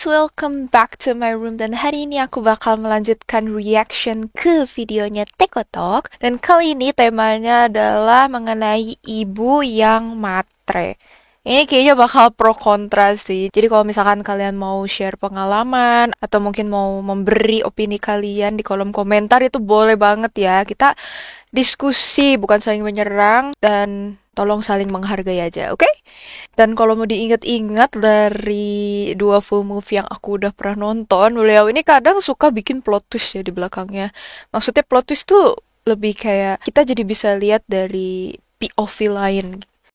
guys, welcome back to my room. Dan hari ini aku bakal melanjutkan reaction ke videonya Tekotok. Dan kali ini temanya adalah mengenai ibu yang matre. Ini kayaknya bakal pro kontra sih. Jadi kalau misalkan kalian mau share pengalaman atau mungkin mau memberi opini kalian di kolom komentar, itu boleh banget ya. Kita diskusi, bukan saling menyerang, dan tolong saling menghargai aja, oke? Dan kalau mau diingat-ingat dari dua full movie yang aku udah pernah nonton, beliau ini kadang suka bikin plot twist ya di belakangnya. Maksudnya plot twist tuh lebih kayak kita jadi bisa lihat dari POV lain.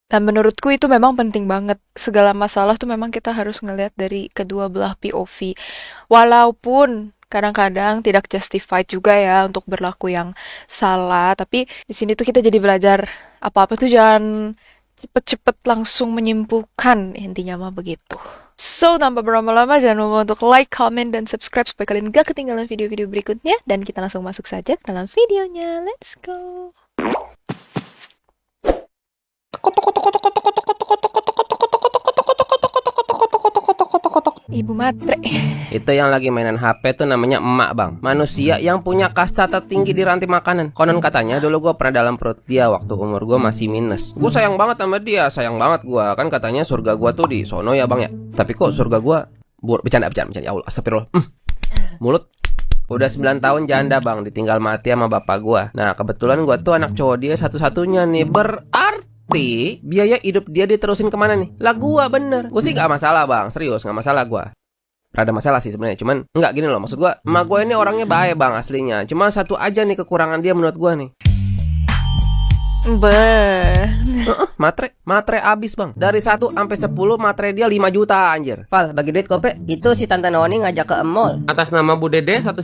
Dan menurutku itu memang penting banget. Segala masalah tuh memang kita harus ngelihat dari kedua belah POV. Walaupun kadang-kadang tidak justified juga ya untuk berlaku yang salah, tapi di sini tuh kita jadi belajar apa-apa tuh jangan cepet-cepet langsung menyimpulkan, intinya mah begitu. So, tanpa berlama-lama, jangan lupa untuk like, comment, dan subscribe supaya kalian gak ketinggalan video-video berikutnya. Dan kita langsung masuk saja ke dalam videonya. Let's go! Ibu matre. Itu yang lagi mainan HP tuh namanya emak, bang. Manusia yang punya kasta tertinggi di rantai makanan. Konon katanya dulu gue pernah dalam perut dia waktu umur gue masih minus. Gue sayang banget sama dia, sayang banget gue. Kan katanya surga gue tuh di sono ya bang ya. Tapi kok surga gue bercanda ya Allah, astagfirullah. Mulut. Udah 9 tahun janda bang, ditinggal mati sama bapak gue. Nah kebetulan gue tuh anak cowok dia satu-satunya nih. Berarti biaya hidup dia diterusin kemana nih? Lah gua bener. Gue sih gak masalah bang, serius gak masalah gua. Rada masalah sih sebenarnya, cuman enggak gini loh, maksud gua emak gua ini orangnya baik bang aslinya. Cuma satu aja nih kekurangan dia menurut gua nih. Matre abis bang. Dari 1 sampai 10 matre dia 5 juta anjir. Pal, bagi duit kopre. Itu si Tante Noni ngajak ke mall. Atas nama Bu Dede 150.000.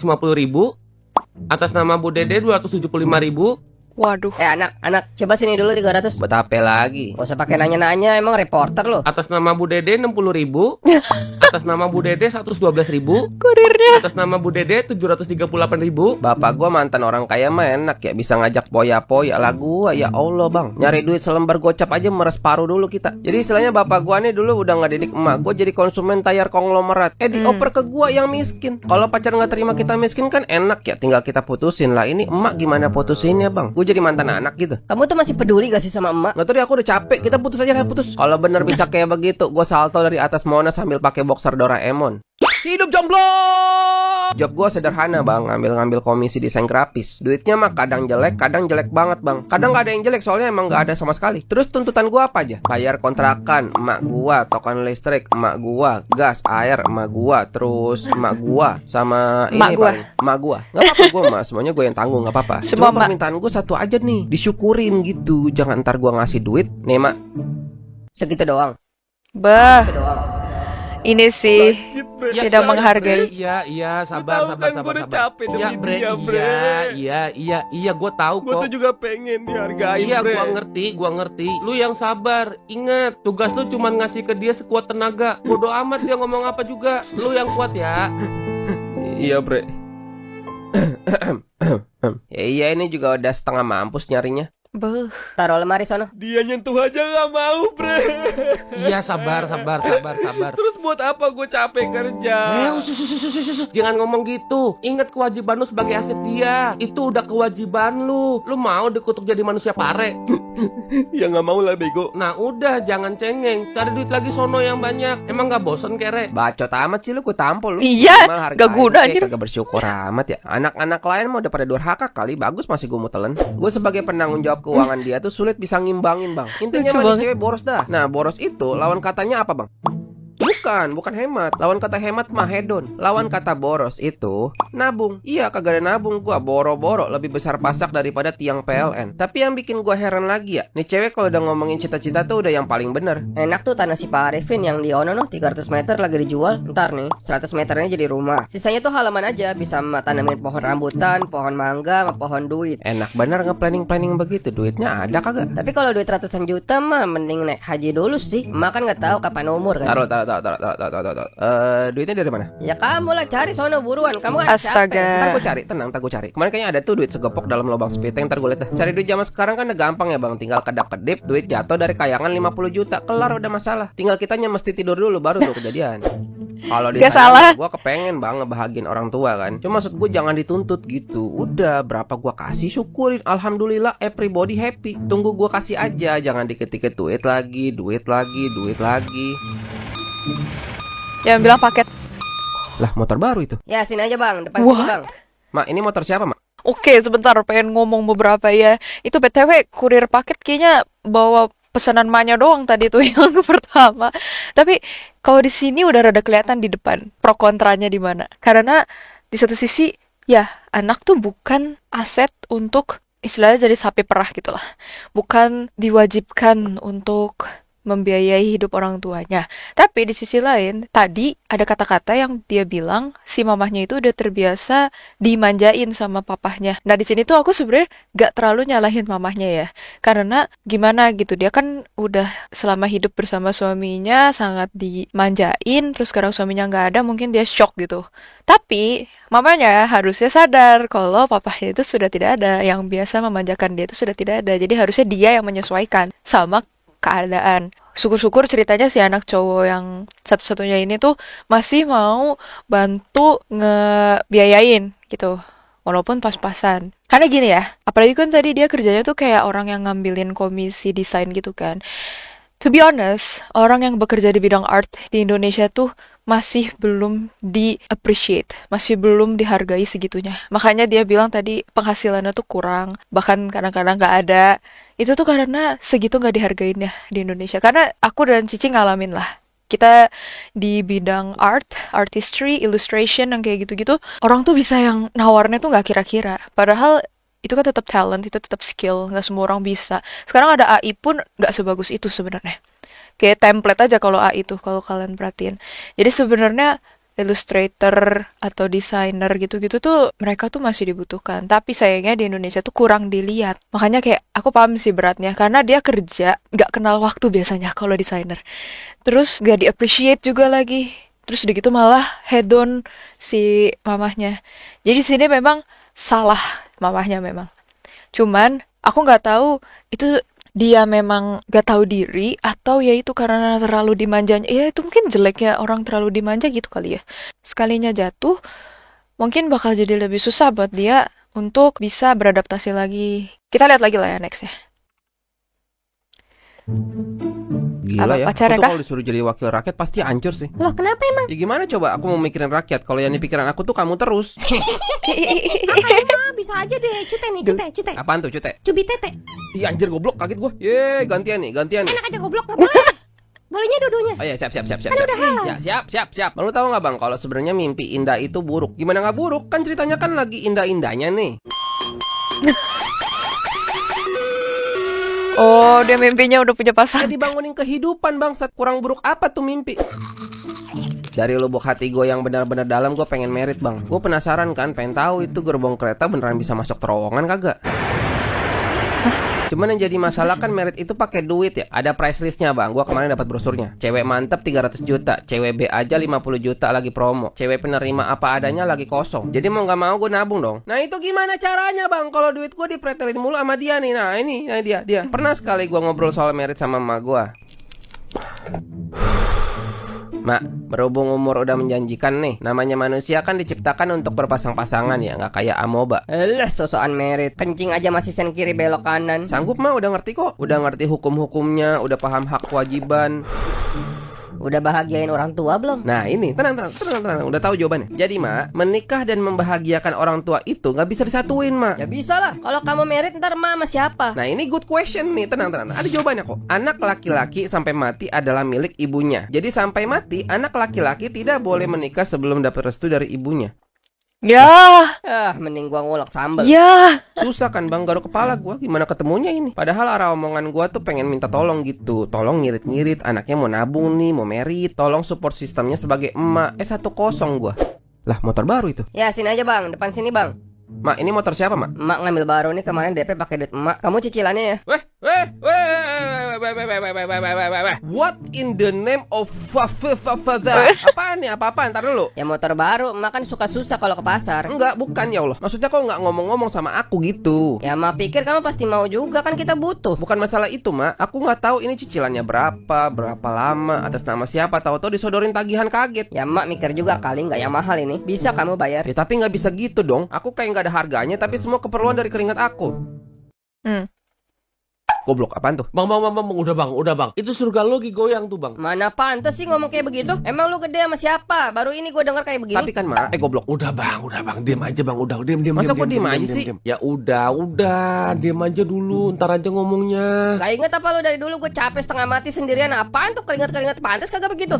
Atas nama Bu Dede 275.000. Waduh. Anak, coba sini dulu 300. Buat apa lagi? Gak usah pakai nanya-nanya, emang reporter lo. Atas nama Bu Dede 60.000. Atas nama Bu Dede 112.000. Kurirnya. Atas nama Bu Dede 738.000. Bapak gua mantan orang kaya mah enak ya, bisa ngajak poya-poya lah gua. Ya Allah bang, nyari duit selembar gocap aja meres paruh dulu kita. Jadi istilahnya bapak gua nih dulu udah ngedidik emak gua jadi konsumen tayar konglomerat. Dioper ke gua yang miskin. Kalau pacar nggak terima kita miskin kan enak ya, tinggal kita putusin lah. Ini emak gimana putusinnya bang? Gue jadi mantan anak gitu. Kamu tuh masih peduli gak sih sama emak? Nggak tahu deh, aku udah capek. Kita putus aja lah, putus. Kalau bener bisa kayak begitu, gue salto dari atas Monas sambil pakai boxer Doraemon. Hidup jomblo. Job gue sederhana bang, ngambil komisi desain grafis. Duitnya mah kadang jelek banget bang. Kadang gak ada yang jelek soalnya emang gak ada sama sekali. Terus tuntutan gue apa aja? Bayar kontrakan emak gue, token listrik emak gue, gas, air emak gue, terus emak gue sama emak gue. Emak gue. Gak apa-apa gue mah, semuanya gue yang tanggung, gak apa-apa. Cuma permintaan gue satu aja nih, disyukurin gitu. Jangan ntar gue ngasih duit, nih mak, segitu doang. Bah. Ini sih tidak menghargai. Iya, sabar. Iya, bre. Iya, gue tahu kok. Gue tuh juga pengen dihargai. Iya, gue ngerti. Lu yang sabar. Ingat, tugas lu cuma ngasih ke dia sekuat tenaga. Bodoh amat dia ngomong apa juga. Lu yang kuat ya. Iya, bre. Ya, iya, ini juga udah setengah mampus nyarinya. Taruh lemari sono. Dia nyentuh aja gak mau, bre. Iya, sabar. Terus buat apa gue capek kerja? Jangan ngomong gitu. Ingat kewajiban lu sebagai aset dia. Itu udah kewajiban lu. Lu mau dikutuk jadi manusia pare? Ya gak mau lah, bego. Nah udah, jangan cengeng. Cari duit lagi sono yang banyak. Emang gak bosen kere? Bacot amat sih lu, gue tampol lu. Iya, gak guna aja. Kagak bersyukur amat ya. Anak-anak lain mau udah pada durhaka kali. Bagus masih gue mutelen. Gue sebagai penanggung jawab keuangan dia tuh sulit bisa ngimbangin bang. Intinya mah cewek boros dah. Nah boros itu lawan katanya apa bang? Bukan hemat. Lawan kata hemat mah hedon. Lawan kata boros itu nabung. Iya, kagak ada nabung gua, boro-boro lebih besar pasak daripada tiang PLN. Tapi yang bikin gua heran lagi ya, nih cewek kalau udah ngomongin cita-cita tuh udah yang paling bener. Enak tuh tanah si Pak Arifin yang di Ono 300 meter lagi dijual. Ntar nih 100 meternya jadi rumah. Sisanya tuh halaman aja, bisa tanamin pohon rambutan, pohon mangga, sama pohon duit. Enak bener nge-planning begitu. Duitnya ada kagak? Tapi kalau duit ratusan juta mah mending naik haji dulu sih. Emak kan gak tahu kapan umur kan. Taruh. Duitnya dari mana? Ya kamu lah cari sono buruan. Kamu kan Astaga. Ntar gue cari, tenang, ntar gue cari. Kemarin kayaknya ada tuh duit segepok dalam lubang spiteng, ntar gue liat dah. Cari duit zaman sekarang kan udah gampang ya bang, tinggal kedap-kedip, duit jatuh dari kayangan 50 juta, kelar udah masalah. Tinggal kitanya mesti tidur dulu baru tuh kejadian. Kalau Gak salah. gue kepengen bang ngebahagiin orang tua kan. Cuma maksud gue jangan dituntut gitu. Udah berapa gue kasih syukurin, alhamdulillah everybody happy. Tunggu gue kasih aja, jangan dikit-dikit duit lagi. Yang bilang paket. Lah motor baru itu. Ya sini aja bang, depan sini bang. Mak, ini motor siapa mak? Oke, sebentar pengen ngomong beberapa ya. Itu BTW kurir paket kayaknya bawa pesanan maknya doang tadi tuh yang pertama. Tapi kalau di sini udah rada kelihatan di depan pro kontranya di mana. Karena di satu sisi ya anak tuh bukan aset untuk istilahnya jadi sapi perah gitu lah. Bukan diwajibkan untuk membiayai hidup orang tuanya. Tapi di sisi lain, tadi ada kata-kata yang dia bilang si mamahnya itu udah terbiasa dimanjain sama papahnya. Nah di sini tuh aku sebenarnya gak terlalu nyalahin mamahnya ya, karena gimana gitu dia kan udah selama hidup bersama suaminya sangat dimanjain, terus sekarang suaminya gak ada, mungkin dia shock gitu. Tapi mamanya harusnya sadar kalau papahnya itu sudah tidak ada, yang biasa memanjakan dia itu sudah tidak ada. Jadi harusnya dia yang menyesuaikan sama keadaan. Syukur-syukur ceritanya si anak cowok yang satu-satunya ini tuh masih mau bantu ngebiayain gitu. Walaupun pas-pasan. Karena gini ya, apalagi kan tadi dia kerjanya tuh kayak orang yang ngambilin komisi desain gitu kan. To be honest, orang yang bekerja di bidang art di Indonesia tuh masih belum di-appreciate, masih belum dihargai segitunya. Makanya dia bilang tadi penghasilannya tuh kurang, bahkan kadang-kadang gak ada. Itu tuh karena segitu gak dihargain ya di Indonesia. Karena aku dan Cici ngalamin lah. Kita di bidang art, artistry, illustration, yang kayak gitu-gitu, orang tuh bisa yang nawarnya tuh gak kira-kira. Padahal itu kan tetap talent, itu tetap skill, gak semua orang bisa. Sekarang ada AI pun gak sebagus itu sebenarnya. Kayak template aja kalau AI itu, kalau kalian perhatiin. Jadi sebenarnya illustrator atau desainer gitu-gitu tuh mereka tuh masih dibutuhkan. Tapi sayangnya di Indonesia tuh kurang dilihat. Makanya kayak aku paham sih beratnya, karena dia kerja gak kenal waktu biasanya kalau desainer. Terus gak di-appreciate juga lagi. Terus udah gitu malah hedon si mamahnya. Jadi sini memang salah mamahnya memang. Cuman aku gak tahu itu dia memang gak tahu diri atau ya itu karena terlalu dimanjanya. Ya itu mungkin jeleknya orang terlalu dimanja gitu kali ya. Sekalinya jatuh mungkin bakal jadi lebih susah buat dia untuk bisa beradaptasi lagi. Kita lihat lagi lah ya next ya. Gila ya, pacarnya aku tuh kah? kalau disuruh jadi wakil rakyat pasti hancur sih. Loh kenapa emang? Ya gimana coba aku mau mikirin rakyat kalau yang di pikiran aku tuh kamu terus. Bisa aja deh, cute. Apaan tuh cute? Cubi tete. Iya anjir goblok, kaget gue. Ye, gantian nih. Enak aja goblok, gak boleh. Bolehnya dua-duanya. Oh iya, siap. Kan udah halal. Ya, siap. Lalu tahu nggak bang, kalau sebenarnya mimpi indah itu buruk. Gimana nggak buruk? Kan ceritanya kan lagi indah-indahnya nih. Oh, dia mimpinya udah punya pasangan. Jadi bangunin kehidupan bangsat. Kurang buruk apa tuh mimpi? Dari lubuk hati gue yang benar-benar dalam, gue pengen merit bang. Gue penasaran kan, pengen tahu itu gerbong kereta beneran bisa masuk terowongan kagak. Cuman yang jadi masalah kan merit itu pakai duit ya. Ada price listnya bang. Gua kemarin dapat brosurnya. Cewek mantep 300 juta, cewek B aja 50 juta lagi promo, cewek penerima apa adanya lagi kosong. Jadi mau nggak mau gue nabung dong. Nah itu gimana caranya bang? Kalau duit gue dipretelin mulu sama dia nih. Nah ini dia. Pernah sekali gue ngobrol soal merit sama emak gue. Mak, berhubung umur udah menjanjikan nih. Namanya manusia kan diciptakan untuk berpasang-pasangan ya, nggak kayak amoeba. Sosokan merit. Kencing aja masih sen kiri belok kanan. Sanggup mah udah ngerti kok. Udah ngerti hukum-hukumnya, udah paham hak kewajiban. Udah bahagiain orang tua belum? Nah ini, tenang. Udah tahu jawabannya. Jadi mak, menikah dan membahagiakan orang tua itu nggak bisa disatuin mak. Ya bisa lah. Kalau kamu merit ntar mama siapa? Nah ini good question nih, tenang. Ada jawabannya kok. Anak laki-laki sampai mati adalah milik ibunya. Jadi sampai mati, anak laki-laki tidak boleh menikah sebelum dapat restu dari ibunya. Ya, Mending gua ngulek sambal. ya. Susah kan bang, garuk kepala gua. Gimana ketemunya ini? Padahal arah omongan gua tuh pengen minta tolong gitu. Tolong ngirit-ngirit, anaknya mau nabung nih, mau merit. Tolong support sistemnya sebagai emak. 1-0 gua. Lah motor baru itu. Ya sini aja bang, depan sini bang. Mak ini motor siapa mak? Emak ngambil baru nih, kemarin DP pakai duit emak. Kamu cicilannya ya? Weh What in the name of father? Apaan nih? Apa-apaan? Ntar dulu. Ya motor baru, emak kan suka susah kalau ke pasar. Enggak, bukan ya Allah. Maksudnya kok nggak ngomong-ngomong sama aku gitu? Ya emak pikir kamu pasti mau juga, kan kita butuh. Bukan masalah itu, Mak. Aku nggak tahu ini cicilannya berapa lama, atas nama siapa. Tahu-tahu disodorin tagihan, kaget. Ya emak mikir juga kali nggak yang mahal ini. Bisa kamu bayar. Ya tapi nggak bisa gitu dong. Aku kayak nggak ada harganya, tapi semua keperluan dari keringat aku. Goblok, apaan tuh? Bang, udah bang. Itu surga lo lagi goyang tuh bang. Mana pantes sih ngomong kayak begitu? Emang lu gede sama siapa? Baru ini gue denger kayak begini. Tapi kan Mak, goblok. Udah bang, diam aja bang, udah diam. Masa kok diem aja sih? Ya udah, diam aja dulu, ntar aja ngomongnya. Gak inget apa lu dari dulu gue capek setengah mati sendirian. Apaan tuh keringat pantes kagak begitu?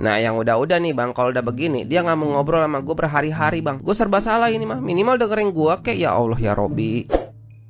Nah yang udah nih bang, kalau udah begini dia nggak mau ngobrol sama gue berhari-hari bang. Gue serba salah ini mah. Minimal dengerin gue kayak ya Allah ya Robi.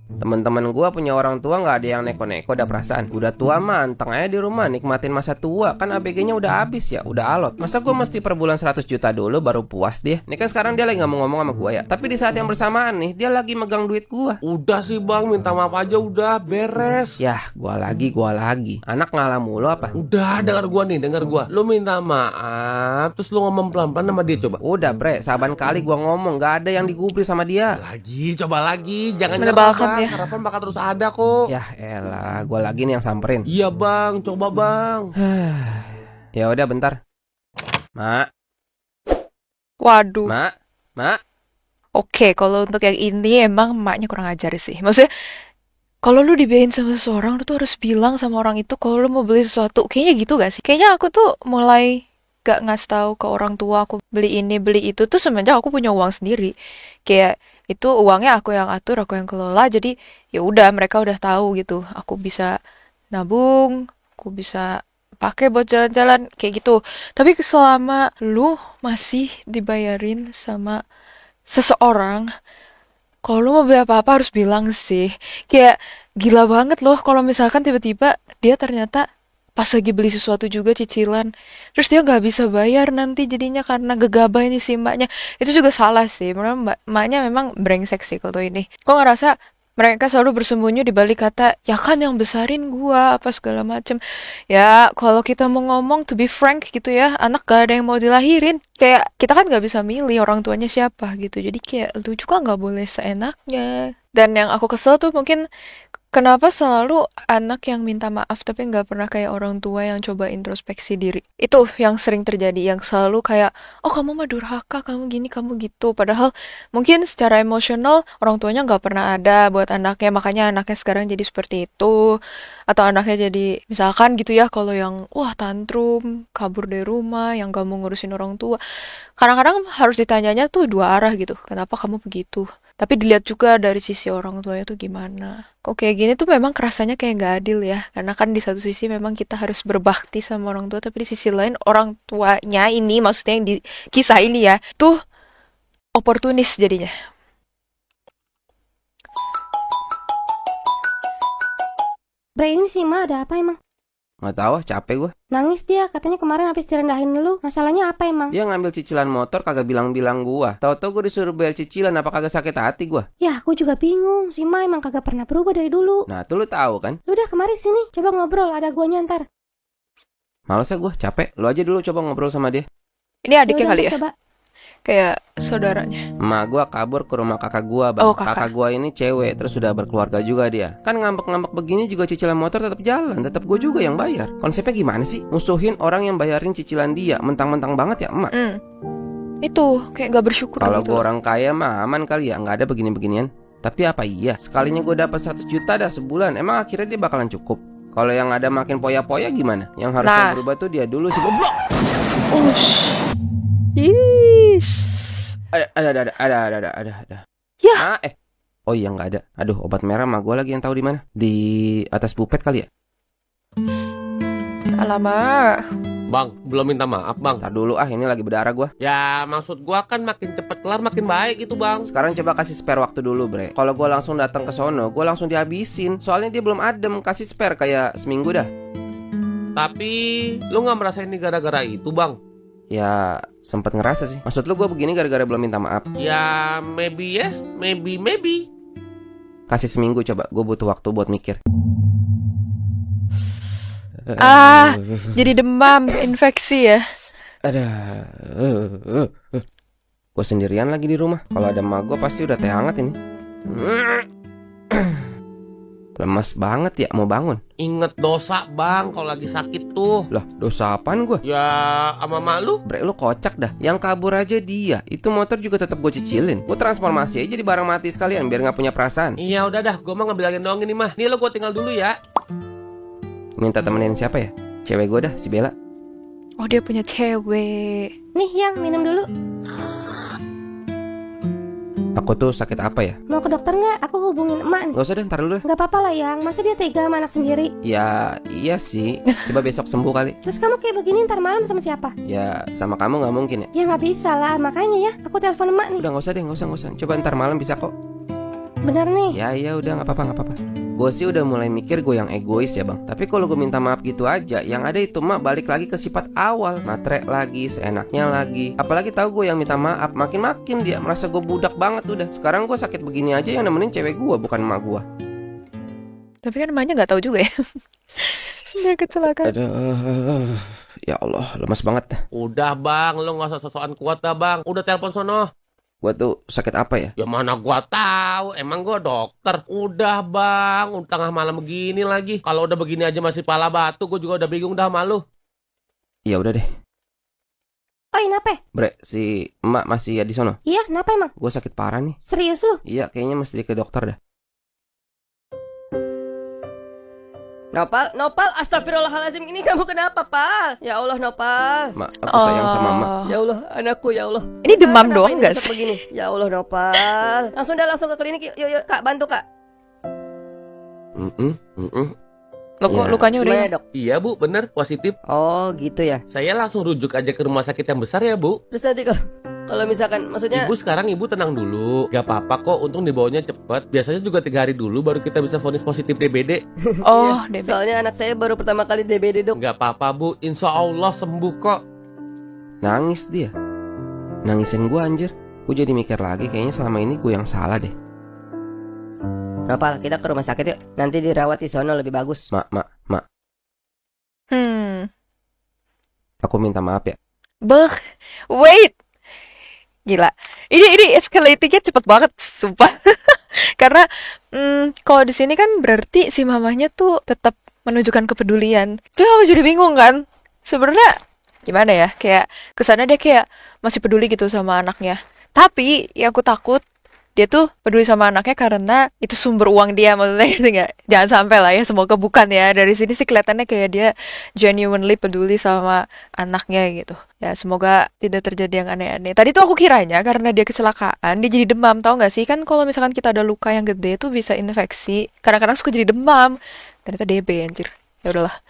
Teman-teman gue punya orang tua nggak ada yang neko-neko, udah perasaan. Udah tua mah anteng aja di rumah nikmatin masa tua. Kan ABG-nya udah habis ya, udah alot. Masa gue mesti per bulan 100 juta dulu baru puas dia? Ini kan sekarang dia lagi nggak mau ngomong sama gue ya. Tapi di saat yang bersamaan nih dia lagi megang duit gue. Udah sih bang, minta maaf aja udah beres. Yah, gue lagi. Anak ngalah mulu apa? Udah, dengar gue. Lu minta maaf, terus lu ngomong pelan-pelan sama dia coba. Udah bre, saban kali gue ngomong nggak ada yang digubris sama dia. Coba lagi, jangan Menebalkan ya. harapan bakal terus ada kok. Yah elah, gue lagi nih yang samperin. Iya bang, coba bang. Ya udah bentar. Mak. Waduh. Mak. Oke, kalau untuk yang ini emang emaknya kurang ajar sih. Maksudnya, kalau lu dibiayain sama seseorang, lu tuh harus bilang sama orang itu kalau lu mau beli sesuatu. Kayaknya gitu gak sih? Kayaknya aku tuh mulai gak ngasih tahu ke orang tua aku beli ini, beli itu tuh semenjak aku punya uang sendiri. Kayak itu uangnya aku yang atur, aku yang kelola. Jadi ya udah mereka udah tahu gitu. Aku bisa nabung, aku bisa pakai buat jalan-jalan kayak gitu. Tapi selama lu masih dibayarin sama seseorang, kalau lu mau beli apa-apa harus bilang sih. Kayak gila banget loh kalau misalkan tiba-tiba dia ternyata pas lagi beli sesuatu juga cicilan, terus dia nggak bisa bayar nanti jadinya karena gegabah ini si mbaknya. Itu juga salah sih. Mbaknya memang brengsek sih kalau ini. Kok ngerasa mereka selalu bersembunyi di balik kata, ya kan yang besarin gua, apa segala macem. Ya, kalau kita mau ngomong, to be frank gitu ya, anak gak ada yang mau dilahirin. Kayak, kita kan gak bisa milih orang tuanya siapa gitu. Jadi kayak, lu juga gak boleh seenaknya. Dan yang aku kesel tuh mungkin, kenapa selalu anak yang minta maaf tapi nggak pernah kayak orang tua yang coba introspeksi diri? Itu yang sering terjadi, yang selalu kayak, oh kamu mah durhaka, kamu gini, kamu gitu. Padahal mungkin secara emosional orang tuanya nggak pernah ada buat anaknya, makanya anaknya sekarang jadi seperti itu. Atau anaknya jadi, misalkan gitu ya, kalau yang, wah tantrum, kabur dari rumah, yang gak mau ngurusin orang tua. Kadang-kadang harus ditanyanya tuh dua arah gitu, kenapa kamu begitu? Tapi dilihat juga dari sisi orang tuanya tuh gimana. Kok kayak gini tuh memang kerasanya kayak gak adil ya. Karena kan di satu sisi memang kita harus berbakti sama orang tua. Tapi di sisi lain orang tuanya ini, maksudnya yang di kisah ini ya, tuh oportunis jadinya. Bre, ini sih Ma, ada apa emang? Nggak tahu, capek gue. Nangis dia, katanya kemarin habis direndahin dulu. Masalahnya apa emang? Dia ngambil cicilan motor kagak bilang-bilang gua. Tahu-tahu gue disuruh bayar cicilan, apa kagak sakit hati gua? Ya, aku juga bingung. Si Ma emang kagak pernah berubah dari dulu. Nah, tuh lu tahu kan? Udah kemari sini, coba ngobrol, ada guanya ntar. Males ya gue, capek. Lu aja dulu coba ngobrol sama dia. Ini adiknya Yaudah, kali ya? coba. Kayak saudaranya. Emak gua kabur ke rumah kakak gua, Bang. Oh, kakak. Kakak gua ini cewek, terus sudah berkeluarga juga dia. Kan ngambek-ngambek begini juga cicilan motor tetap jalan, tetap gua juga yang bayar. Konsepnya gimana sih? Musuhin orang yang bayarin cicilan dia, mentang-mentang banget ya, emak. Itu kayak gak bersyukur Kalau gitu. gua orang kaya mah aman kali ya, nggak ada begini-beginian. Tapi apa iya? Sekalinya gua dapat 100 juta dah sebulan, emang akhirnya dia bakalan cukup? Kalau yang ada makin poya-poya gimana? Yang harusnya berubah tuh dia dulu si goblok. Ish. Ada. Ya. Oh iya nggak ada. Aduh, obat merah mah gue lagi yang tahu di mana. Di atas bupet kali ya. Alamak. Bang, belum minta maaf bang. Ntar dulu ini lagi berdarah gue. Ya maksud gua kan makin cepet kelar makin baik gitu bang. Sekarang coba kasih spare waktu dulu bre. Kalau gue langsung datang ke sono, gue langsung dihabisin. Soalnya dia belum adem. Kasih spare kayak seminggu dah. Tapi lu nggak merasa ini gara-gara itu bang? Ya sempet ngerasa sih. Maksud lu gue begini gara-gara belum minta maaf? Ya maybe yes, maybe. Kasih seminggu coba. Gue butuh waktu buat mikir. Jadi demam, infeksi ya. Ada. Gue sendirian lagi di rumah. Kalau ada emak gue pasti udah teh hangat ini. Lemas banget ya mau bangun. Ingat dosa bang kalau lagi sakit tuh. Lah dosa apaan gue? Ya sama mak lu. Bre lu kocak dah. Yang kabur aja dia. Itu motor juga tetap gue cicilin. Gue transformasi aja jadi barang mati sekalian biar gak punya perasaan. Iya udah dah, gue mah ngebilangin doang ini mah. Nih lo gue tinggal dulu ya. Minta temenin siapa ya? Cewek gue dah, si Bella. Oh dia punya cewek. Nih yang minum dulu. Aku tuh sakit apa ya? Mau ke dokter nggak? Aku hubungin emak nih. Gak usah deh, ntar dulu deh. Nggak apa-apa lah yang. Masa dia tega sama anak sendiri? Ya iya sih. Coba besok sembuh kali. Terus kamu kayak begini ntar malam sama siapa? Ya sama kamu gak mungkin ya. Ya nggak bisa lah. Makanya ya aku telepon emak nih. Udah gak usah deh, gak usah. Coba ntar malam bisa kok. Bener nih. Ya udah gak apa-apa. Gue sih udah mulai mikir gue yang egois ya bang. Tapi kalau gue minta maaf gitu aja, yang ada itu mah balik lagi ke sifat awal. Matre lagi, seenaknya lagi. Apalagi tahu gue yang minta maaf, makin dia merasa gue budak banget udah. Sekarang gue sakit begini aja yang nemenin cewek gue, bukan emak gue. Tapi kan emaknya nggak tahu juga ya. Dia kecelakaan. Aduh, ya Allah, lemas banget. Udah bang, lo gak usah sosokan kuat dah bang. Udah telepon sono. Gue tuh sakit apa ya? Ya mana gua tahu, emang gua dokter. Udah bang, udah tengah malam begini lagi. Kalau udah begini aja masih pala batu, gua juga udah bingung dah malu. Ya udah deh. Oh ini apa? Bre, si emak masih ya di sono? Iya, kenapa emang? Gue sakit parah nih. Serius lu? Iya, kayaknya mesti ke dokter dah. Nopal, astagfirullahaladzim, ini kamu kenapa, Pal? Ya Allah, Nopal. Mak, aku sayang sama emak. Ya Allah, anakku, ya Allah. Ini demam Kenapa doang ini nggak besok sih? begini? Ya Allah, Nopal. Langsung ke klinik, yuk, Kak, bantu, Kak. Lukanya udah Gimana, Dok? Iya bu, bener, positif. Oh, gitu ya. Saya langsung rujuk aja ke rumah sakit yang besar ya bu. Terus nanti kalau misalkan, maksudnya Ibu sekarang ibu tenang dulu. Gak apa-apa kok, untung dibawanya cepet. Biasanya juga 3 hari dulu baru kita bisa vonis positif DBD. Oh, Iya, DB. soalnya anak saya baru pertama kali DBD, Dok. Gak apa-apa bu, insya Allah sembuh kok. Nangis dia. Nangisin gue anjir. Gue jadi mikir lagi kayaknya selama ini gue yang salah deh. Nopal, kita ke rumah sakit yuk. Nanti dirawat di sono lebih bagus. Mak. Hmm. Aku minta maaf ya. Wait. Gila. Ini escalatingnya cepet banget, sumpah. Karena kalau di sini kan berarti si mamanya tuh tetap menunjukkan kepedulian. Terus aku jadi bingung kan. Sebenarnya gimana ya? Kayak kesannya dia kayak masih peduli gitu sama anaknya. Tapi yang aku takut dia tuh peduli sama anaknya karena itu sumber uang dia, maksudnya gitu nggak? Jangan sampai lah ya, semoga bukan ya. Dari sini sih kelihatannya kayak dia genuinely peduli sama anaknya gitu. Ya semoga tidak terjadi yang aneh-aneh. Tadi tuh aku kiranya karena dia kecelakaan, dia jadi demam, tau nggak sih? Kan kalau misalkan kita ada luka yang gede tuh bisa infeksi. Kadang-kadang suka jadi demam. Ternyata DB anjir. Ya udahlah.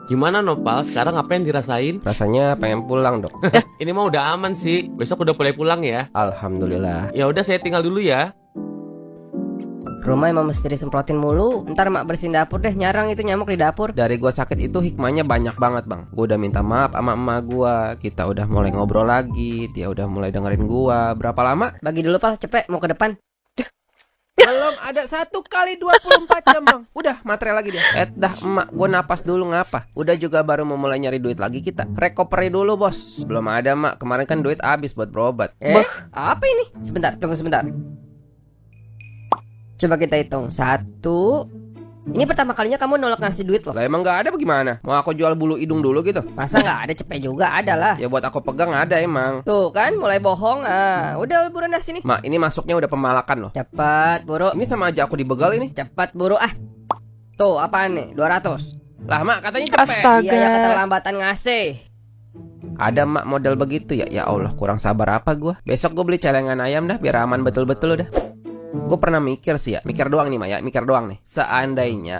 Gimana Nopal, sekarang apa yang dirasain? Rasanya pengen pulang dok. Ini mah udah aman sih, besok udah boleh pulang ya. Alhamdulillah. Ya udah saya tinggal dulu ya. Rumah emang mesti disemprotin mulu. Ntar mak bersihin dapur deh, nyarang itu nyamuk di dapur. Dari gue sakit itu hikmahnya banyak banget bang. Gue udah minta maaf sama emak gue. Kita udah mulai ngobrol lagi. Dia udah mulai dengerin gue. Berapa lama? Bagi dulu Pal, cepet mau ke depan. Belum ada 1 kali 24 jam bang. Udah matre lagi dia. Dah emak, gue napas dulu ngapa. Udah juga baru mau mulai nyari duit lagi kita. Recovery dulu bos. Belum ada mak, kemarin kan duit habis buat berobat. Apa ini? Sebentar, tunggu sebentar. Coba kita hitung. 1. Ini pertama kalinya kamu nolak ngasih duit loh. Lah emang gak ada bagaimana? Mau aku jual bulu hidung dulu gitu? Masa nggak ada, cepet juga ada lah. Ya buat aku pegang ada emang. Tuh kan mulai bohong. Udah buruan dah sini. Mak, ini masuknya udah pemalakan loh. Cepat buru. Ini sama aja aku dibegal ini. Cepat buru ah. Tuh apaan nih? 200. Lah mak, katanya cepet. Astaga. Iya ya keterlambatan ngasih. Ada mak model begitu ya. Ya Allah, kurang sabar apa gua. Besok gua beli celengan ayam dah biar aman betul-betul udah. Gue pernah mikir sih ya, mikir doang nih Mak ya, mikir doang nih. Seandainya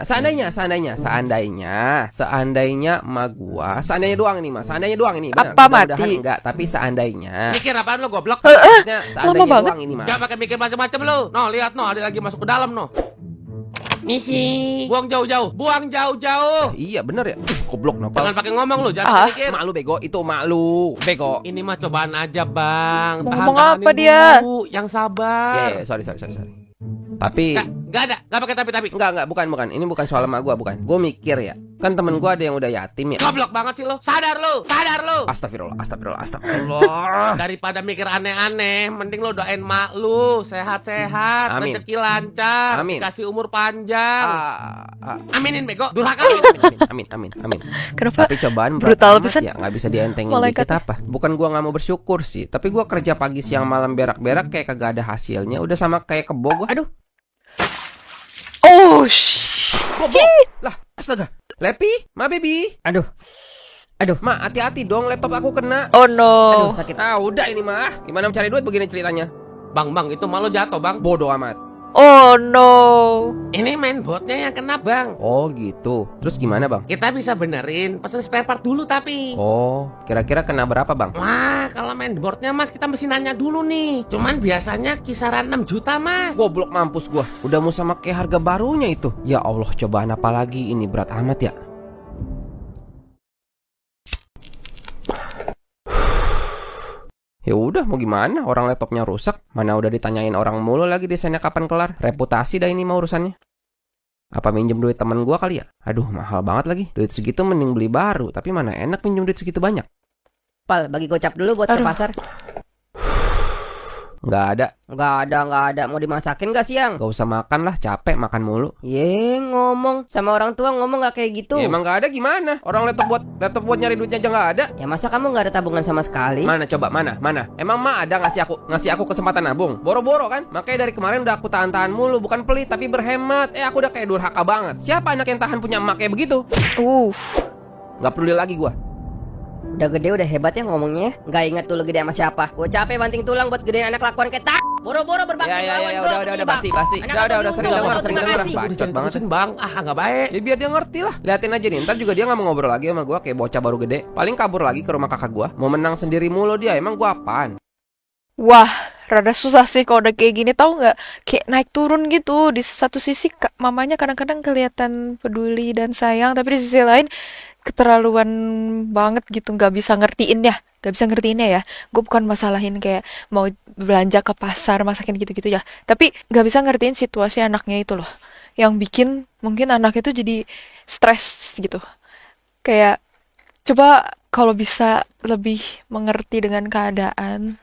emak gua, seandainya doang nih Mas, seandainya doang ini. Bener, Apa mudah-mudahan mati? enggak, tapi seandainya. Mikir apaan lo goblok? Maksudnya, seandainya lama banget. doang ini Mas. Jangan pakai mikir macam-macam lo. No, lihat no, ada lagi masuk ke dalam no. Misi. Buang jauh-jauh. Iya bener ya. Goblok Jangan nopal. pakai ngomong lo, jangan mikir. Mak lu bego, itu mak lu bego. Ini mah cobaan aja bang. Mau ngomong apa dia? Dulu, yang sabar. Ya, sorry. Tapi Gak pakai tapi. Enggak, bukan. Ini bukan soal emak gua, bukan. Gua mikir ya. Kan temen gua ada yang udah yatim ya. Goblok banget sih lo. Sadar lo. Astagfirullah. Daripada mikir aneh-aneh, mending lo doain mak lu sehat-sehat, Amin. rezeki lancar, Amin. kasih umur panjang. Aminin bego, durhaka. Amin. Kenapa Tapi cobaan brutal berat amat pisan? ya, nggak bisa dientengin Malaikat. dikit apa? Bukan gua nggak mau bersyukur sih, tapi gua kerja pagi siang malam berak-berak kayak kagak ada hasilnya. Udah sama kayak kebo gua. Aduh, Oh, lah, astaga. Lepi, ma baby. Aduh. Ma, hati-hati dong, laptop aku kena. oh no. Aduh, sakit. Udah ini mah. Gimana mencari duit begini ceritanya? Bang, itu malu jatuh bang. Bodoh amat. Oh no. Ini mainboardnya yang kena bang. Oh gitu. Terus gimana bang? Kita bisa benerin, pesen spare part dulu tapi. Oh, kira-kira kena berapa bang? Wah, kalau mainboardnya mas kita mesti nanya dulu nih. Cuman biasanya kisaran 6 juta mas. Goblok mampus gua. Udah mau sama kayak harga barunya itu. Ya Allah, cobaan apa lagi ini, berat amat ya. Ya udah, mau gimana? Orang laptopnya rusak. Mana udah ditanyain orang mulu lagi desainnya kapan kelar. Reputasi dah ini mah urusannya. Apa minjem duit teman gua kali ya? Aduh, mahal banget lagi. Duit segitu mending beli baru. Tapi mana enak minjem duit segitu banyak. Pal, bagi gocap dulu buat ke Aduh. pasar. Nggak ada. Nggak ada. Mau dimasakin gak siang? Gak usah makan lah, capek makan mulu. Ngomong sama orang tua ngomong gak kayak gitu. Ya, emang nggak ada gimana? Orang laptop buat nyari duitnya aja nggak ada. Ya masa kamu nggak ada tabungan sama sekali? Mana coba, mana? Emang ma ada ngasih aku kesempatan nabung? Boro-boro kan? Makanya dari kemarin udah aku tahan-tahan mulu, bukan pelit tapi berhemat. Aku udah kayak durhaka banget. Siapa anak yang tahan punya emak kayak begitu? Nggak peduli lagi gua. Udah gede udah hebat ya ngomongnya. Nggak ingat dulu gede sama siapa. Gue capek banting tulang buat gedein anak lakuan kayak tak. Boro-boro berbakti lawan gua, udah ketimbang. basi. Anak Udah aku sering diundur, dengar, aku sering terima dengar. kasih. Bacot banget. Terusin bang, nggak baik. Ya biar dia ngerti lah. Liatin aja nih, ntar juga dia nggak mau ngobrol lagi sama gua kayak bocah baru gede. Paling kabur lagi ke rumah kakak gua. Mau menang sendiri mulu dia. Emang gua apaan? Wah, rada susah sih kalau udah kayak gini, tahu nggak? Kayak naik turun gitu. Di satu sisi mamanya kadang-kadang kelihatan peduli dan sayang, tapi di sisi lain keterlaluan banget gitu, nggak bisa ngertiinnya ya. Gue bukan masalahin kayak mau belanja ke pasar masakin gitu-gitu ya, tapi nggak bisa ngertiin situasi anaknya itu loh, yang bikin mungkin anak itu jadi stres gitu. Kayak coba kalau bisa lebih mengerti dengan keadaan,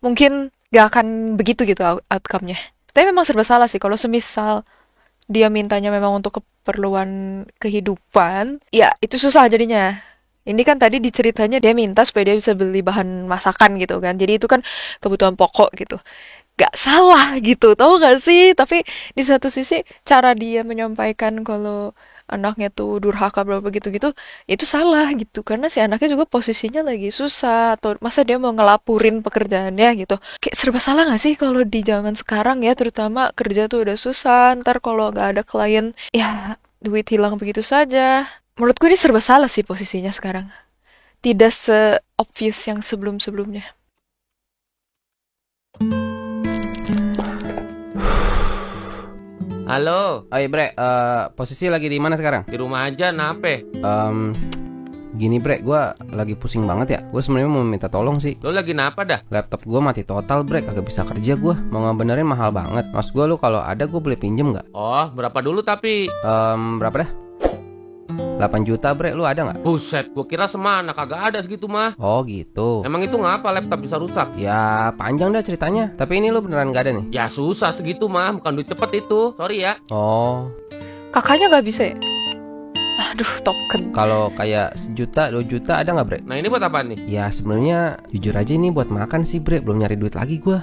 mungkin gak akan begitu gitu outcome-nya. Tapi memang serba salah sih kalau semisal dia mintanya memang untuk keperluan kehidupan, ya itu susah jadinya. Ini kan tadi diceritanya dia minta supaya dia bisa beli bahan masakan gitu kan. Jadi itu kan kebutuhan pokok gitu. Gak salah gitu, tau gak sih? Tapi di satu sisi cara dia menyampaikan kalau anaknya tuh durhaka berapa gitu-gitu, itu salah gitu. Karena si anaknya juga posisinya lagi susah. Atau masa dia mau ngelapurin pekerjaannya gitu. Kayak serba salah gak sih kalau di zaman sekarang ya, terutama kerja tuh udah susah. Ntar kalau gak ada klien, ya duit hilang begitu saja. Menurutku ini serba salah sih posisinya sekarang. Tidak se-obvious yang sebelum-sebelumnya. Halo, Bre, posisi lagi di mana sekarang? di rumah aja nape? Gini bre, gue lagi pusing banget ya. Gue sebenarnya mau minta tolong sih. Lo lagi napa dah? Laptop gue mati total bre, kagak bisa kerja gue. Mau ngebenerin mahal banget. Maksud gue, lu kalau ada gue boleh pinjem nggak? Oh, berapa dulu tapi? Berapa dah? 8 juta bre, lu ada nggak? Buset, gua kira semana kagak ada segitu mah. Oh gitu. Emang itu ngapa laptop bisa rusak? Ya panjang dah ceritanya. Tapi ini lu beneran gak ada nih? Ya susah segitu mah, bukan duit cepet itu. Sorry ya. Oh, Kakaknya gak bisa ya? Aduh, token. kalau kayak 1 juta, 2 juta ada nggak bre? Nah ini buat apa nih? Ya sebenarnya jujur aja ini buat makan sih bre, belum nyari duit lagi gue.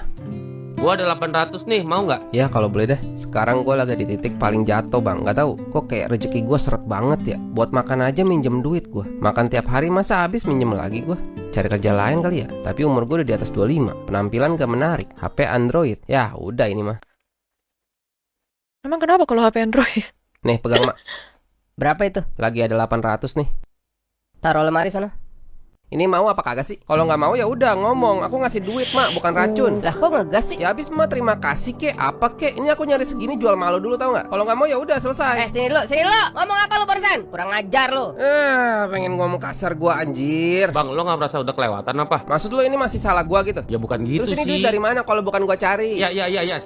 Gua ada 800 nih, mau nggak? Ya kalau boleh deh. Sekarang gue lagi di titik paling jatuh bang. Gak tahu kok kayak rezeki gue seret banget ya. Buat makan aja minjem duit gue. Makan tiap hari masa habis minjem lagi gue. Cari kerja lain kali ya. Tapi umur gue udah di atas 25. Penampilan gak menarik. HP Android. Ya udah ini mah. Emang kenapa kalau HP Android? Nih pegang mak. Berapa itu? Lagi ada 800 nih. Taruh lemari sana. Ini mau apa kagak sih? Kalau nggak mau ya udah ngomong. Aku ngasih duit mak, bukan racun. Lah kok ngegas sih? Ya habis mak terima kasih kek, apa kek? Ini aku nyari segini jual malu dulu tau nggak? Kalau nggak mau ya udah selesai. Sini dulu. Ngomong apa lu barusan? Kurang ajar lu. Pengen ngomong kasar gua anjir. Bang, lo nggak merasa udah kelewatan apa? Maksud lu ini masih salah gua gitu? Ya bukan gitu Terus ini sih. duit dari mana kalau bukan gua cari? Ya,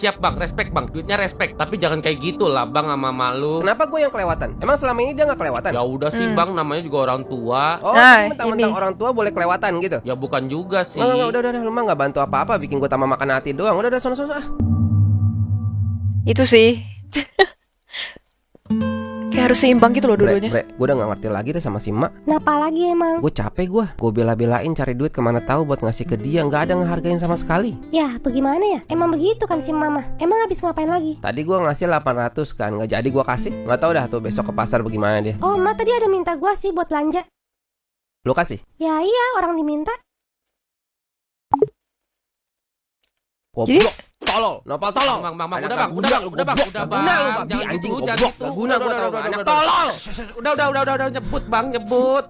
siap bang, respect bang, duitnya respect. Tapi jangan kayak gitu lah bang sama malu. Kenapa gua yang kelewatan? Emang selama ini dia nggak kelewatan? Ya udah sih bang, namanya juga orang tua. Oh, Nah, jadi mentang-mentang ini. orang tua boleh kelewatan gitu? Ya bukan juga sih. Nggak, udah, lu mah nggak bantu apa-apa, bikin gua tambah makan hati doang. Udah, sono. Itu sih. Kayak harus seimbang gitu loh dulunya. Bre, gue udah gak ngerti lagi deh sama si emak. Kenapa lagi emang? Gue capek gue bela-belain cari duit kemana tahu buat ngasih ke dia, nggak ada ngehargain sama sekali. Ya, bagaimana ya? Emang begitu kan si mama. Emang habis ngapain lagi? Tadi gue ngasih 800 kan, nggak jadi gue kasih. Nggak tahu dah tuh besok ke pasar bagaimana dia. Oh, emak tadi ada minta gua sih buat belanja. Lu kasih? Ya iya, orang diminta. Goblok, tolol, nopal tolol. Bang, Anak udah gak bang, udah bang, guna lu, babi Jangan anjing gitu, goblok. jangan gitu. Gak guna gue tau gak, anak tolol. Udah, nyebut bang, nyebut.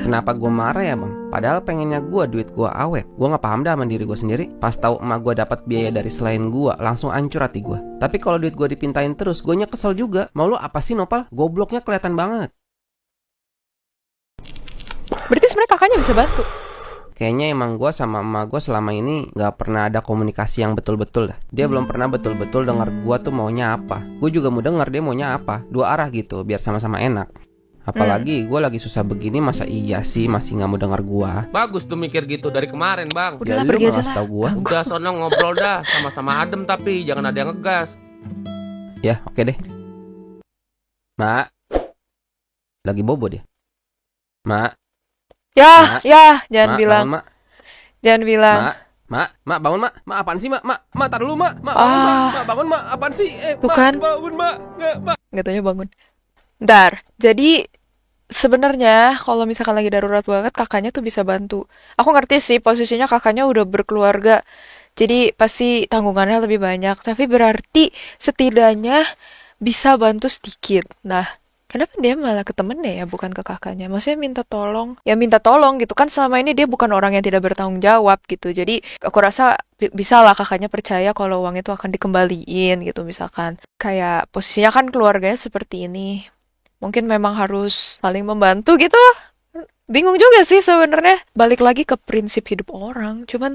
Kenapa gue marah ya bang? Padahal pengennya gue duit gue awet. Gue nggak paham dah sama diri gue sendiri. Pas tahu emak gue dapat biaya dari selain gue, langsung hancur hati gue. Tapi kalau duit gue dipintain terus, gue kesel juga. Mau lu apa sih nopal? Gobloknya kelihatan banget. Berarti sebenarnya kakaknya bisa bantu. Kayaknya emang gue sama emak gue selama ini gak pernah ada komunikasi yang betul-betul dah. Dia belum pernah betul-betul denger gue tuh maunya apa. Gue juga mau denger dia maunya apa. Dua arah gitu, biar sama-sama enak. Apalagi gue lagi susah begini, masa iya sih masih gak mau denger gue. Bagus tuh mikir gitu dari kemarin bang. Udah lah, lu pergi gak aja ngasih lah. tau gue. Udah sono ngobrol dah, sama-sama adem tapi jangan ada yang ngegas. Ya oke deh. Mak, lagi bobo dia. Mak, Ya, Mak. jangan mak, bilang. bangun, mak. Jangan bilang. Mak, bangun mak. Mak apaan sih mak? Mak tar dulu mak. Mak bangun mak. Apaan sih? Tuh Mak, kan. bangun mak. Mak. Nggak taunya bangun. Bentar, jadi sebenarnya kalau misalkan lagi darurat banget kakaknya tuh bisa bantu. Aku ngerti sih posisinya kakaknya udah berkeluarga. Jadi pasti tanggungannya lebih banyak, tapi berarti setidaknya bisa bantu sedikit. Nah, kenapa dia malah ke temennya ya, bukan ke kakaknya? Maksudnya minta tolong. Ya minta tolong gitu kan, selama ini dia bukan orang yang tidak bertanggung jawab gitu. Jadi aku rasa bisa lah kakaknya percaya kalau uang itu akan dikembaliin gitu misalkan. Kayak posisinya kan keluarganya seperti ini. Mungkin memang harus saling membantu gitu. Bingung juga sih sebenarnya. Balik lagi ke prinsip hidup orang. Cuman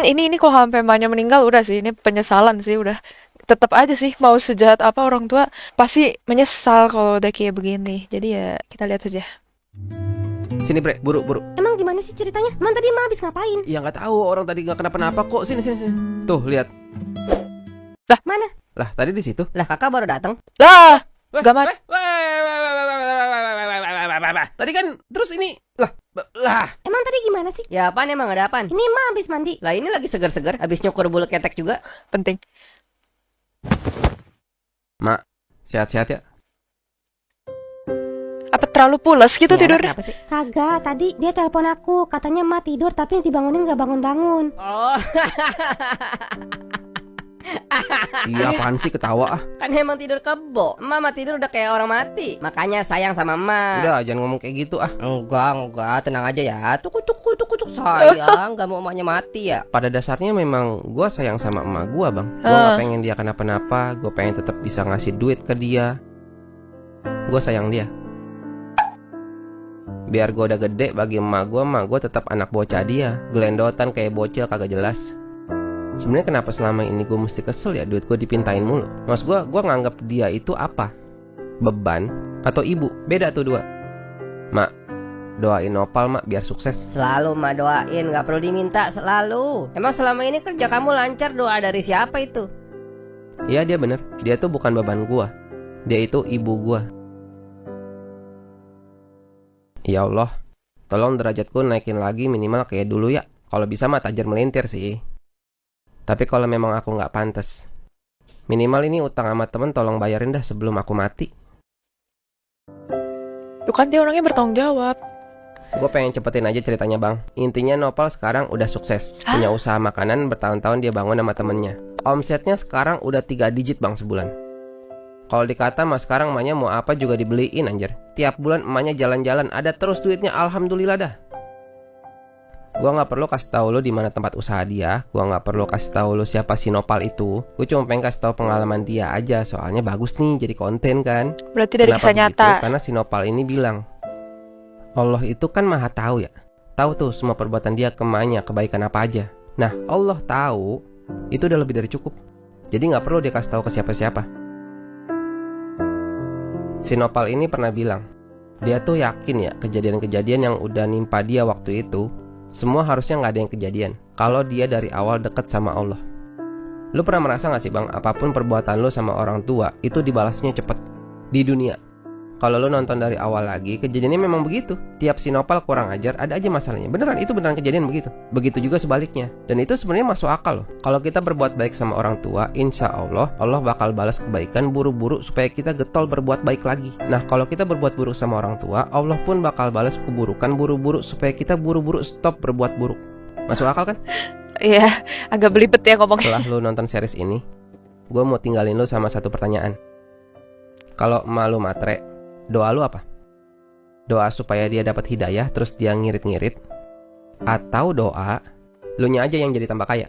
ini kok sampai emaknya meninggal udah sih, ini penyesalan sih udah. Tetap aja sih mau sejahat apa orang tua pasti menyesal kalau udah kayak begini. Jadi ya kita lihat aja. Sini bre, buru. Emang gimana sih ceritanya? Emang tadi emak habis ngapain? Ya nggak tahu, orang tadi nggak kenapa-napa kok. Sini. Tuh lihat. Mana? Lah tadi di situ. Lah kakak baru datang. Lah, gamat. Tadi kan terus ini lah. Emang tadi gimana sih? Ya apaan emang ada apaan? Ini emak habis mandi. Lah ini lagi segar-segar, habis nyukur bulu ketek juga. Penting. Mak, sehat-sehat ya. Apa terlalu pules gitu Ini anak tidurnya? Kenapa sih? Kagak, tadi dia telepon aku. Katanya emak tidur tapi dibangunin gak bangun-bangun. Oh, Iya apaan sih ketawa ah. kan emang tidur kebo. Mama tidur udah kayak orang mati. Makanya sayang sama emak. Udah jangan ngomong kayak gitu ah. Enggak, tenang aja ya. Tukuk sayang, gak mau emaknya mati ya. Pada dasarnya memang gue sayang sama emak gue bang. Gue gak pengen dia kenapa-napa. Gue pengen tetap bisa ngasih duit ke dia. Gue sayang dia. Biar gue udah gede, bagi emak gue tetap anak bocah dia. Gelendotan kayak bocil kagak jelas. Sebenarnya kenapa selama ini gue mesti kesel ya duit gue dipintain mulu. Maksud gue nganggap dia itu apa? Beban atau ibu? Beda tuh dua. Mak, doain Nopal mak biar sukses. Selalu emak doain, gak perlu diminta selalu. Emang selama ini kerja kamu lancar, doa dari siapa itu? Iya dia bener. Dia tuh bukan beban gue. Dia itu ibu gue. Ya Allah, tolong derajatku naikin lagi minimal kayak dulu ya. Kalau bisa mah tajir melintir sih. Tapi kalau memang aku gak pantas, minimal ini utang sama temen tolong bayarin dah sebelum aku mati. Tuh kan dia orangnya bertanggung jawab. Gue pengen cepetin aja ceritanya bang. Intinya Nopal sekarang udah sukses. Punya usaha makanan, bertahun-tahun dia bangun sama temennya. Omsetnya sekarang udah 3 digit bang sebulan. Kalau dikata mah sekarang emaknya mau apa juga dibeliin anjir. Tiap bulan emaknya jalan-jalan, ada terus duitnya, alhamdulillah dah. Gua nggak perlu kasih tahu lo di mana tempat usaha dia. Gua nggak perlu kasih tahu lo siapa si Nopal itu. Gue cuma pengen kasih tahu pengalaman dia aja. Soalnya bagus nih jadi konten kan. Berarti dari Kenapa kisah nyata. begitu? Karena si Nopal ini bilang, Allah itu kan maha tahu ya. Tahu tuh semua perbuatan dia ke emaknya, kebaikan apa aja. Nah, Allah tahu, itu udah lebih dari cukup. Jadi nggak perlu dia kasih tahu ke siapa-siapa. Si Nopal ini pernah bilang, dia tuh yakin ya kejadian-kejadian yang udah nimpa dia waktu itu, semua harusnya nggak ada yang kejadian kalau dia dari awal deket sama Allah. Lu pernah merasa gak sih bang, apapun perbuatan lu sama orang tua itu dibalasnya cepet di dunia? Kalau lu nonton dari awal lagi, kejadiannya memang begitu. Tiap si Nopal kurang ajar, ada aja masalahnya. Beneran, itu beneran kejadian begitu. Begitu juga sebaliknya. Dan itu sebenarnya masuk akal loh. Kalau kita berbuat baik sama orang tua, insya Allah bakal balas kebaikan buru-buru supaya kita getol berbuat baik lagi. Nah, kalau kita berbuat buruk sama orang tua, Allah pun bakal balas keburukan buru-buru supaya kita buru-buru stop berbuat buruk. Masuk akal kan? Iya, agak belibet ya ngomongnya. Setelah lu nonton series ini, gue mau tinggalin lu sama satu pertanyaan. Kalau emak lu matre, doa lu apa? Doa supaya dia dapat hidayah terus dia ngirit-ngirit? Atau doa lu nya aja yang jadi tambah kaya?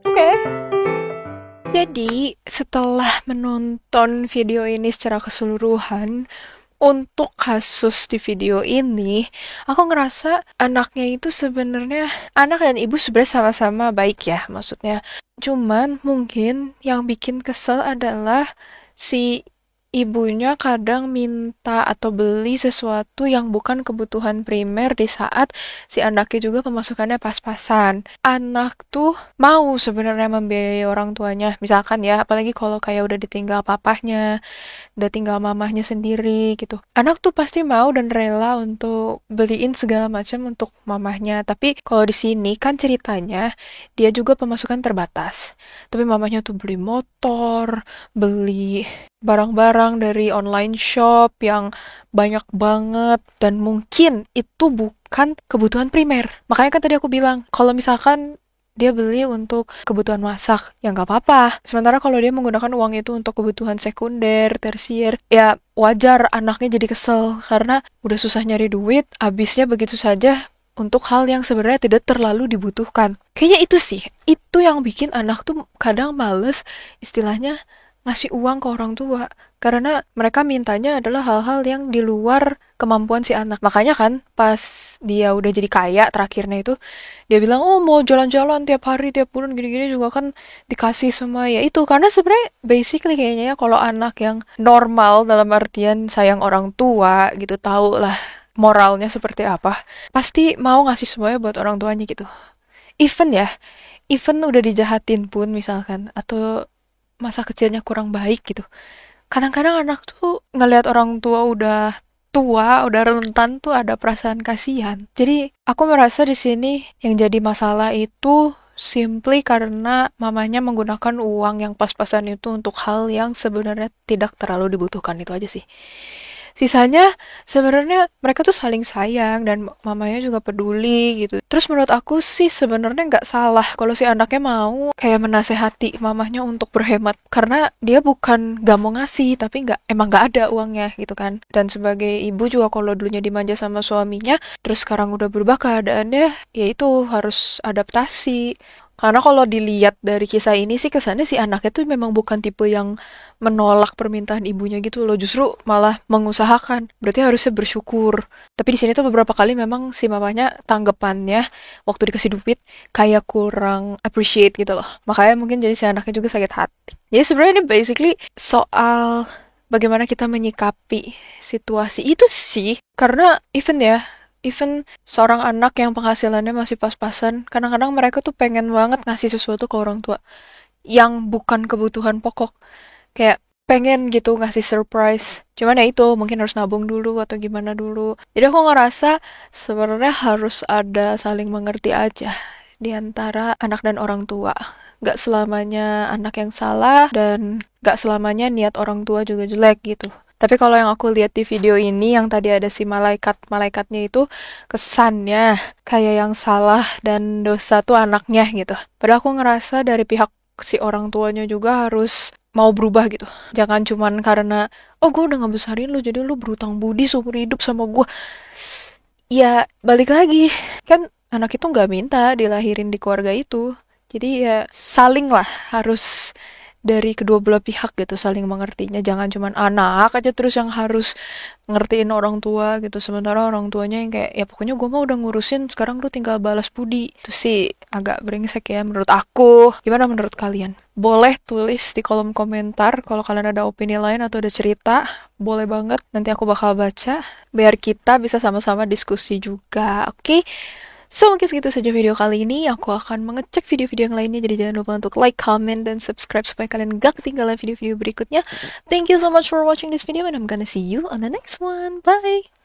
Oke. Jadi setelah menonton video ini secara keseluruhan, untuk kasus di video ini, aku ngerasa anaknya itu sebenarnya, anak dan ibu sebenarnya sama-sama baik ya, maksudnya. Cuman mungkin yang bikin kesel adalah si ibunya kadang minta atau beli sesuatu yang bukan kebutuhan primer di saat si anaknya juga pemasukannya pas-pasan. Anak tuh mau sebenarnya membiayai orang tuanya, misalkan ya, apalagi kalau kayak udah ditinggal papahnya, udah tinggal mamahnya sendiri gitu. Anak tuh pasti mau dan rela untuk beliin segala macam untuk mamahnya. Tapi kalau di sini kan ceritanya dia juga pemasukan terbatas. Tapi mamahnya tuh beli motor, beli barang-barang dari online shop yang banyak banget dan mungkin itu bukan kebutuhan primer. Makanya kan tadi aku bilang, kalau misalkan dia beli untuk kebutuhan masak, ya nggak apa-apa. Sementara kalau dia menggunakan uang itu untuk kebutuhan sekunder, tersier, ya wajar anaknya jadi kesel karena udah susah nyari duit, habisnya begitu saja untuk hal yang sebenarnya tidak terlalu dibutuhkan. Kayaknya itu sih, itu yang bikin anak tuh kadang males istilahnya ngasih uang ke orang tua. Karena mereka mintanya adalah hal-hal yang di luar kemampuan si anak. Makanya kan pas dia udah jadi kaya terakhirnya itu, dia bilang, oh mau jalan-jalan tiap hari, tiap bulan gini-gini juga kan dikasih semua. Ya itu, karena sebenarnya basically kayaknya ya kalau anak yang normal dalam artian sayang orang tua gitu, tahu lah moralnya seperti apa, pasti mau ngasih semuanya buat orang tuanya gitu. Even udah dijahatin pun misalkan, atau masa kecilnya kurang baik gitu, kadang-kadang anak tuh ngelihat orang tua udah tua, udah rentan tuh ada perasaan kasihan. Jadi aku merasa di sini yang jadi masalah itu simply karena mamanya menggunakan uang yang pas-pasan itu untuk hal yang sebenarnya tidak terlalu dibutuhkan, itu aja sih. Sisanya sebenarnya mereka tuh saling sayang dan mamanya juga peduli gitu. Terus menurut aku sih sebenarnya nggak salah kalau si anaknya mau kayak menasehati mamahnya untuk berhemat, karena dia bukan gak mau ngasih, tapi emang nggak ada uangnya gitu kan. Dan sebagai ibu juga kalau dulunya dimanja sama suaminya, terus sekarang udah berubah keadaannya, ya itu harus adaptasi. Karena kalau dilihat dari kisah ini sih kesannya si anaknya tuh memang bukan tipe yang menolak permintaan ibunya gitu loh, justru malah mengusahakan. Berarti harusnya bersyukur. Tapi di sini tuh beberapa kali memang si mamanya tanggapannya waktu dikasih duit kayak kurang appreciate gitu loh. Makanya mungkin jadi si anaknya juga sakit hati. Jadi sebenarnya ini basically soal bagaimana kita menyikapi situasi itu sih. Karena even seorang anak yang penghasilannya masih pas-pasan, kadang-kadang mereka tuh pengen banget ngasih sesuatu ke orang tua yang bukan kebutuhan pokok. Kayak pengen gitu ngasih surprise. Cuman ya itu, mungkin harus nabung dulu atau gimana dulu. Jadi aku ngerasa sebenarnya harus ada saling mengerti aja di antara anak dan orang tua. Gak selamanya anak yang salah dan gak selamanya niat orang tua juga jelek gitu. Tapi kalau yang aku lihat di video ini, yang tadi ada si malaikatnya itu kesannya kayak yang salah dan dosa tuh anaknya gitu. Padahal aku ngerasa dari pihak si orang tuanya juga harus mau berubah gitu. Jangan cuman karena, oh gue udah ngebesarin lu, jadi lu berutang budi seumur hidup sama gue. Ya balik lagi, kan anak itu nggak minta dilahirin di keluarga itu. Jadi ya saling lah, harus dari kedua belah pihak gitu, saling mengertinya. Jangan cuman anak aja terus yang harus ngertiin orang tua gitu, sementara orang tuanya yang kayak, ya pokoknya gue mau udah ngurusin, sekarang lu tinggal balas budi. Itu sih agak brengsek ya menurut aku. Gimana menurut kalian? Boleh tulis di kolom komentar kalau kalian ada opini lain atau ada cerita, boleh banget, nanti aku bakal baca biar kita bisa sama-sama diskusi juga. Oke? So, mungkin segitu saja video kali ini. Aku akan mengecek video-video yang lainnya. Jadi jangan lupa untuk like, comment, dan subscribe supaya kalian gak ketinggalan video-video berikutnya. Thank you so much for watching this video and I'm gonna see you on the next one. Bye!